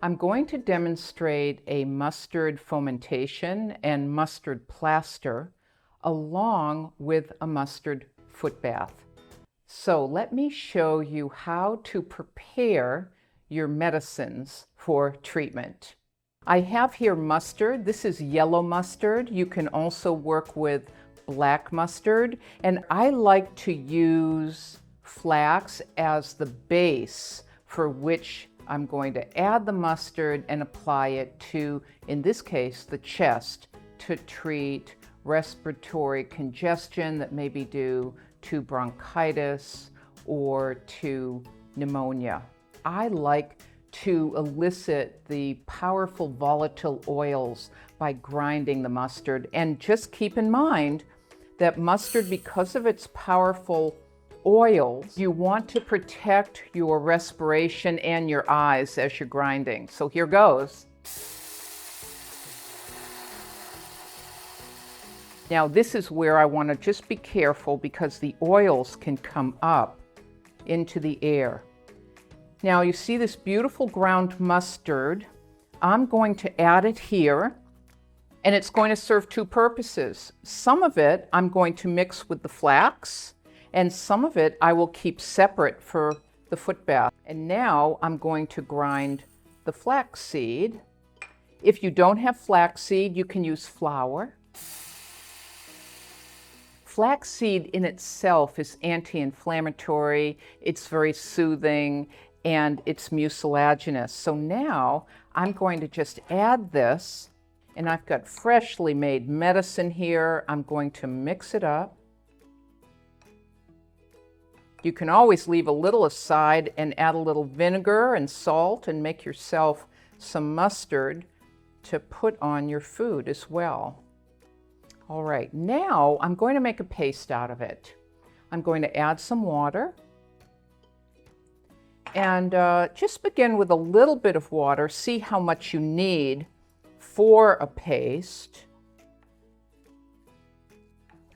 I'm going to demonstrate a mustard fomentation and mustard plaster along with a mustard foot bath. So let me show you how to prepare your medicines for treatment. I have here mustard. This is yellow mustard. You can also work with black mustard, and I like to use flax as the base for which I'm going to add the mustard and apply it to, in this case, the chest to treat respiratory congestion that may be due to bronchitis or to pneumonia. I like to elicit the powerful volatile oils by grinding the mustard. And just keep in mind that mustard, because of its powerful oils, you want to protect your respiration and your eyes as you're grinding. So here goes. Now this is where I want to just be careful because the oils can come up into the air. Now you see this beautiful ground mustard. I'm going to add it here, and it's going to serve two purposes. Some of it I'm going to mix with the flax, and some of it I will keep separate for the foot bath. And now I'm going to grind the flax seed. If you don't have flax seed, you can use flour. Flax seed in itself is anti-inflammatory, it's very soothing, and it's mucilaginous. So now I'm going to just add this, and I've got freshly made medicine here. I'm going to mix it up. You can always leave a little aside and add a little vinegar and salt and make yourself some mustard to put on your food as well. All right, now I'm going to make a paste out of it. I'm going to add some water and just begin with a little bit of water. See how much you need for a paste.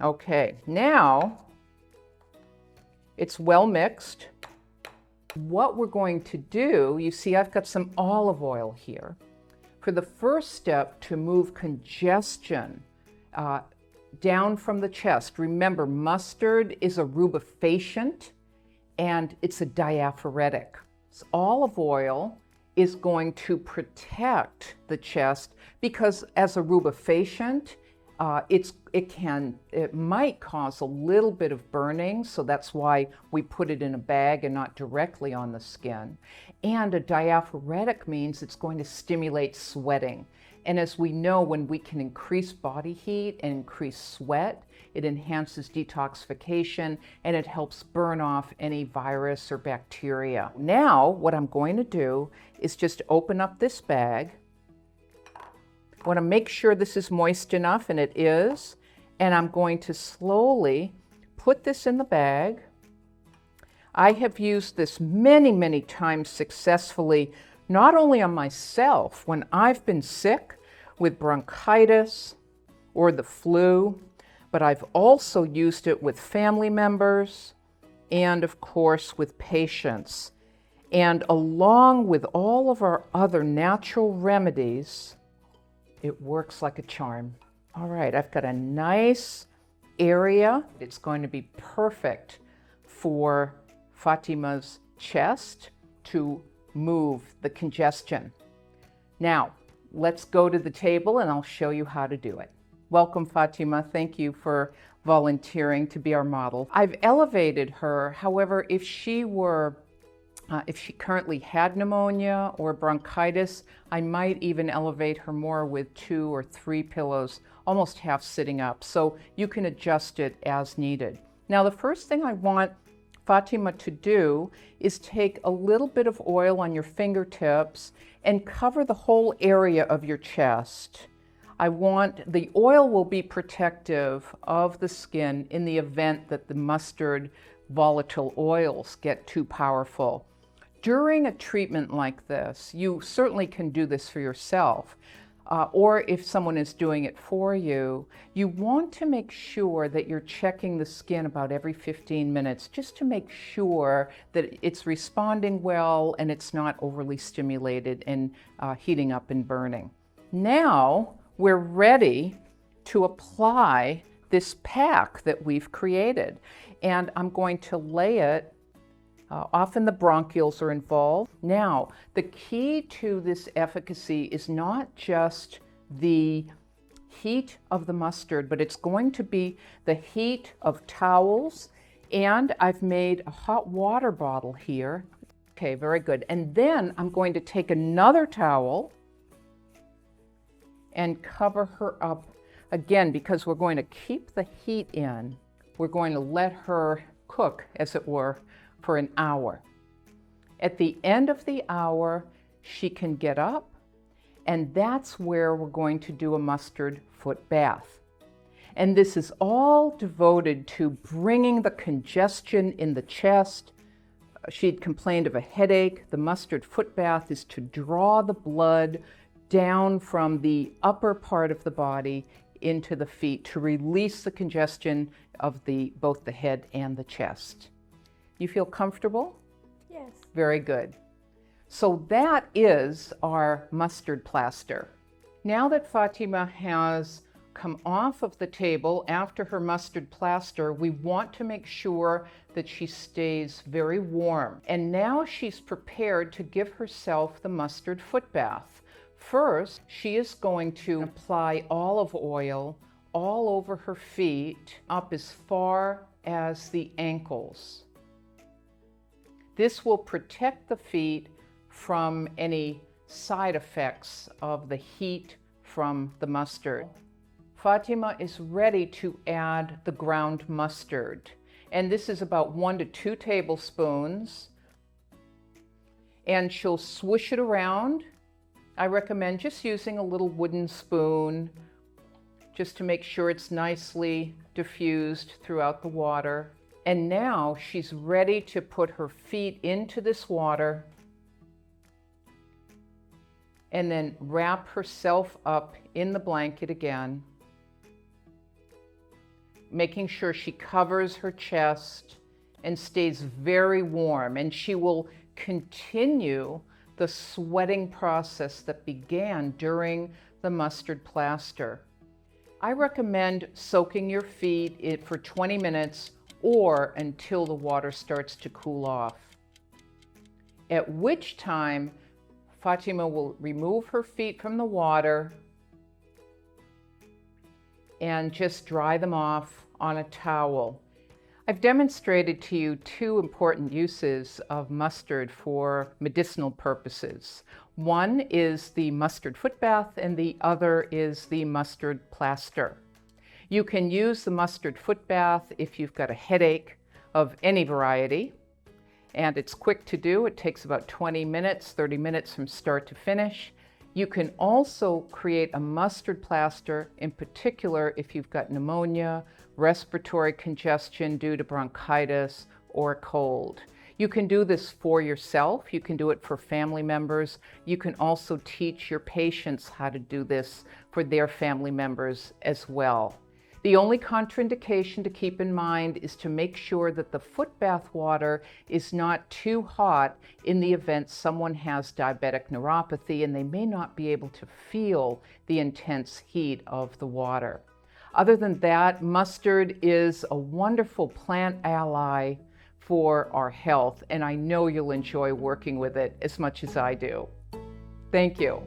Okay, now it's well mixed. What we're going to do, you see I've got some olive oil here. For the first step to move congestion down from the chest, remember mustard is a rubefacient and it's a diaphoretic. So olive oil is going to protect the chest because as a rubefacient, it might cause a little bit of burning, so that's why we put it in a bag and not directly on the skin. And a diaphoretic means it's going to stimulate sweating. And as we know, when we can increase body heat and increase sweat, it enhances detoxification and it helps burn off any virus or bacteria. Now, what I'm going to do is just open up this bag. I want to make sure this is moist enough, and it is. And I'm going to slowly put this in the bag. I have used this many, many times successfully, not only on myself when I've been sick with bronchitis or the flu, but I've also used it with family members and, of course, with patients. And along with all of our other natural remedies, it works like a charm. All right, I've got a nice area. It's going to be perfect for Fatima's chest to move the congestion. Now, let's go to the table and I'll show you how to do it. Welcome, Fatima. Thank you for volunteering to be our model. I've elevated her. However, if she currently had pneumonia or bronchitis, I might even elevate her more with 2 or 3 pillows, almost half sitting up. So you can adjust it as needed. Now, the first thing I want Fatima to do is take a little bit of oil on your fingertips and cover the whole area of your chest. The oil will be protective of the skin in the event that the mustard volatile oils get too powerful. During a treatment like this, you certainly can do this for yourself. or if someone is doing it for you, you want to make sure that you're checking the skin about every 15 minutes just to make sure that it's responding well and it's not overly stimulated and heating up and burning. Now we're ready to apply this pack that we've created, and I'm going to lay it. Often the bronchioles are involved. Now, the key to this efficacy is not just the heat of the mustard, but it's going to be the heat of towels, and I've made a hot water bottle here. Okay, very good. And then I'm going to take another towel and cover her up again, because we're going to keep the heat in. We're going to let her cook, as it were, for an hour. At the end of the hour, she can get up, and that's where we're going to do a mustard foot bath. And this is all devoted to bringing the congestion in the chest. She'd complained of a headache. The mustard foot bath is to draw the blood down from the upper part of the body into the feet to release the congestion of both the head and the chest. You feel comfortable? Yes. Very good. So that is our mustard plaster. Now that Fatima has come off of the table after her mustard plaster, we want to make sure that she stays very warm. And now she's prepared to give herself the mustard foot bath. First, she is going to apply olive oil all over her feet, up as far as the ankles. This will protect the feet from any side effects of the heat from the mustard. Fatima is ready to add the ground mustard, and this is about 1 to 2 tablespoons, and she'll swish it around. I recommend just using a little wooden spoon just to make sure it's nicely diffused throughout the water. And now she's ready to put her feet into this water and then wrap herself up in the blanket again, making sure she covers her chest and stays very warm. And she will continue the sweating process that began during the mustard plaster. I recommend soaking your feet for 20 minutes or until the water starts to cool off, at which time Fatima will remove her feet from the water and just dry them off on a towel. I've demonstrated to you 2 important uses of mustard for medicinal purposes. One is the mustard foot bath and the other is the mustard plaster. You can use the mustard foot bath if you've got a headache of any variety, and it's quick to do. It takes about 20 minutes, 30 minutes from start to finish. You can also create a mustard plaster, in particular if you've got pneumonia, respiratory congestion due to bronchitis, or a cold. You can do this for yourself. You can do it for family members. You can also teach your patients how to do this for their family members as well. The only contraindication to keep in mind is to make sure that the foot bath water is not too hot in the event someone has diabetic neuropathy and they may not be able to feel the intense heat of the water. Other than that, mustard is a wonderful plant ally for our health, and I know you'll enjoy working with it as much as I do. Thank you.